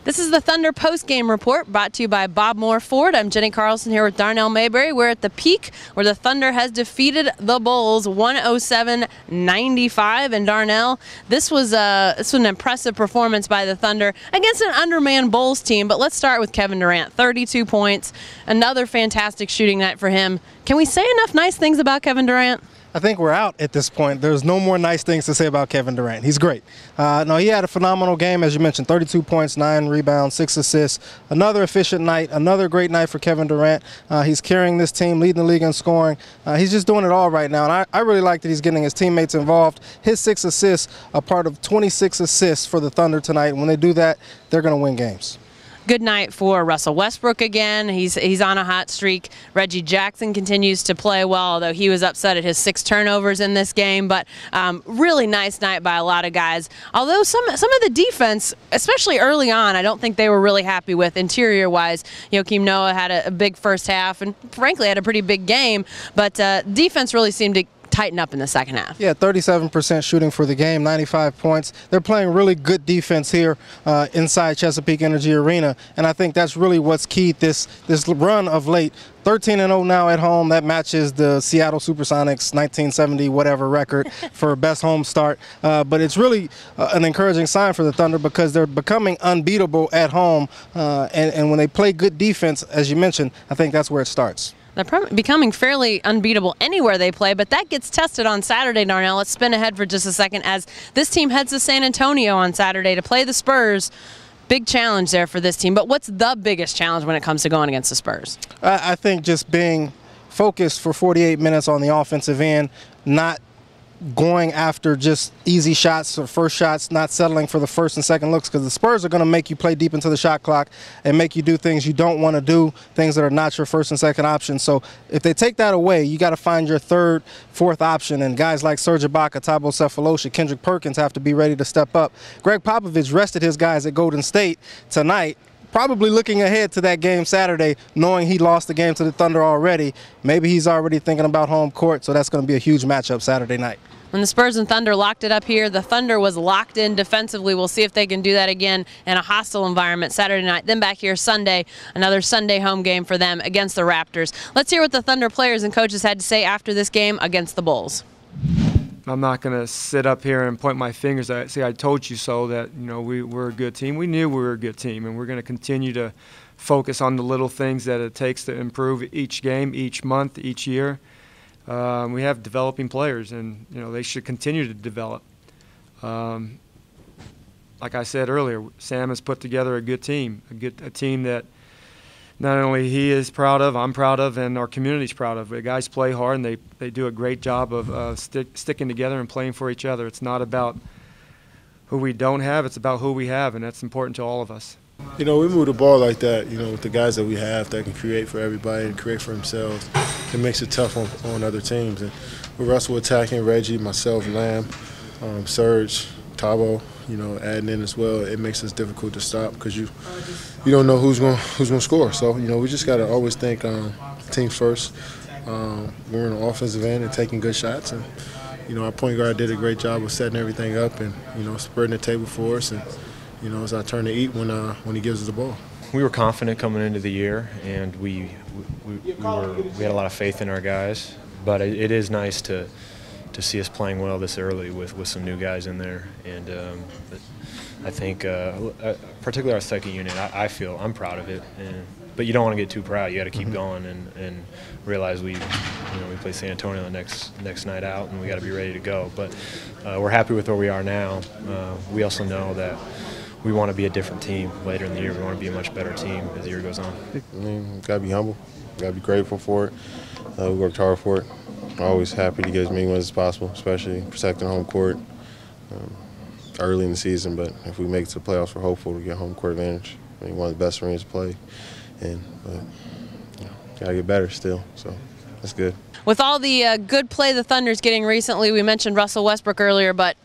This is the Thunder post-game report brought to you by Bob Moore Ford. I'm Jenny Carlson here with Darnell Mayberry. We're at the Peak where the Thunder has defeated the Bulls 107-95. And Darnell, this was an impressive performance by the Thunder against an undermanned Bulls team. But let's start with Kevin Durant, 32 points, another fantastic shooting night for him. Can we say enough nice things about Kevin Durant? I think we're out at this point. There's no more nice things to say about Kevin Durant. He's great. No, he had a phenomenal game, as you mentioned, 32 points, 9 rebounds, 6 assists. Another efficient night, another great night for Kevin Durant. He's carrying this team, leading the league in scoring. He's just doing it all right now, and I really like that he's getting his teammates involved. His 6 assists are part of 26 assists for the Thunder tonight. When they do that, they're going to win games. Good night for Russell Westbrook again. He's on a hot streak. Reggie Jackson continues to play well, although he was upset at his 6 turnovers in this game. But really nice night by a lot of guys. Although some of the defense, especially early on, I don't think they were really happy with interior-wise. Joakim Noah had a big first half and frankly had a pretty big game. But defense really seemed to tighten up in the second half. Yeah, 37% shooting for the game, 95 points. They're playing really good defense here inside Chesapeake Energy Arena, and I think that's really what's keyed this run of late. 13-0 now at home. That matches the Seattle Supersonics 1970 whatever record for best home start. But it's really an encouraging sign for the Thunder because they're becoming unbeatable at home, and when they play good defense, as you mentioned, I think that's where it starts. They're becoming fairly unbeatable anywhere they play, but that gets tested on Saturday, Darnell. Let's spin ahead for just a second as this team heads to San Antonio on Saturday to play the Spurs. Big challenge there for this team, but what's the biggest challenge when it comes to going against the Spurs? I think just being focused for 48 minutes on the offensive end, not going after just easy shots or first shots, not settling for the first and second looks, because the Spurs are going to make you play deep into the shot clock and make you do things you don't want to do, things that are not your first and second option. So if they take that away, you got to find your third, fourth option, and guys like Serge Ibaka, Thabo Sefolosha, Kendrick Perkins have to be ready to step up. Greg Popovich rested his guys at Golden State tonight, probably looking ahead to that game Saturday, knowing he lost the game to the Thunder already. Maybe he's already thinking about home court, so that's going to be a huge matchup Saturday night. When the Spurs and Thunder locked it up here, the Thunder was locked in defensively. We'll see if they can do that again in a hostile environment Saturday night. Then back here Sunday, another Sunday home game for them against the Raptors. Let's hear what the Thunder players and coaches had to say after this game against the Bulls. I'm not going to sit up here and point my fingers at say I told you so, that we're a good team. We knew we were a good team, and we're going to continue to focus on the little things that it takes to improve each game, each month, each year. We have developing players, and they should continue to develop. Like I said earlier, Sam has put together a good team, a team that not only he is proud of, I'm proud of, and our community's proud of. The guys play hard, and they do a great job of sticking together and playing for each other. It's not about who we don't have, it's about who we have, and that's important to all of us. We move the ball like that, with the guys that we have that can create for everybody and create for themselves. It makes it tough on other teams. And with Russell attacking, Reggie, myself, Lamb, Serge, Thabo, adding in as well, it makes it difficult to stop because you don't know who's going to score. So, we just got to always think team first. We're on the offensive end and taking good shots. And, our point guard did a great job of setting everything up and, spreading the table for us. And, it's our turn to eat when he gives us the ball. We were confident coming into the year, and we had a lot of faith in our guys. But it is nice to see us playing well this early with some new guys in there. And I think, particularly our second unit, I feel I'm proud of it. But you don't want to get too proud. You got to keep going and realize we play San Antonio the next night out, and we got to be ready to go. But we're happy with where we are now. We also know that we want to be a different team later in the year. We want to be a much better team as the year goes on. Got to be humble. Got to be grateful for it. We worked hard for it. Always happy to get as many wins as possible, especially protecting home court early in the season. But if we make it to the playoffs, we're hopeful to get home court advantage. One of the best arenas to play. Got to get better still. So that's good. With all the good play the Thunder's getting recently, we mentioned Russell Westbrook earlier, but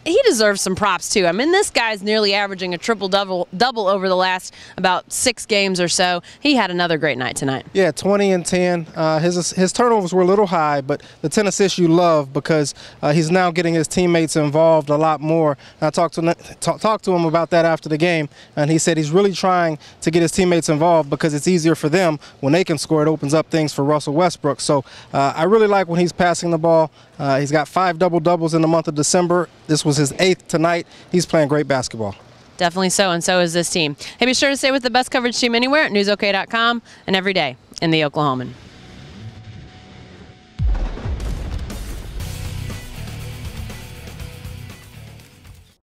he deserves some props too. I mean, this guy's nearly averaging a triple-double over the last about 6 games or so. He had another great night tonight. Yeah, 20 and 10. His turnovers were a little high, but the 10 assists you love because he's now getting his teammates involved a lot more. I talked to him about that after the game, and he said he's really trying to get his teammates involved because it's easier for them when they can score. It opens up things for Russell Westbrook. So I really like when he's passing the ball. He's got 5 double-doubles in the month of December. This was his 8th tonight. He's playing great basketball. Definitely so, and so is this team. Hey, be sure to stay with the best coverage team anywhere at newsok.com and every day in the Oklahoman.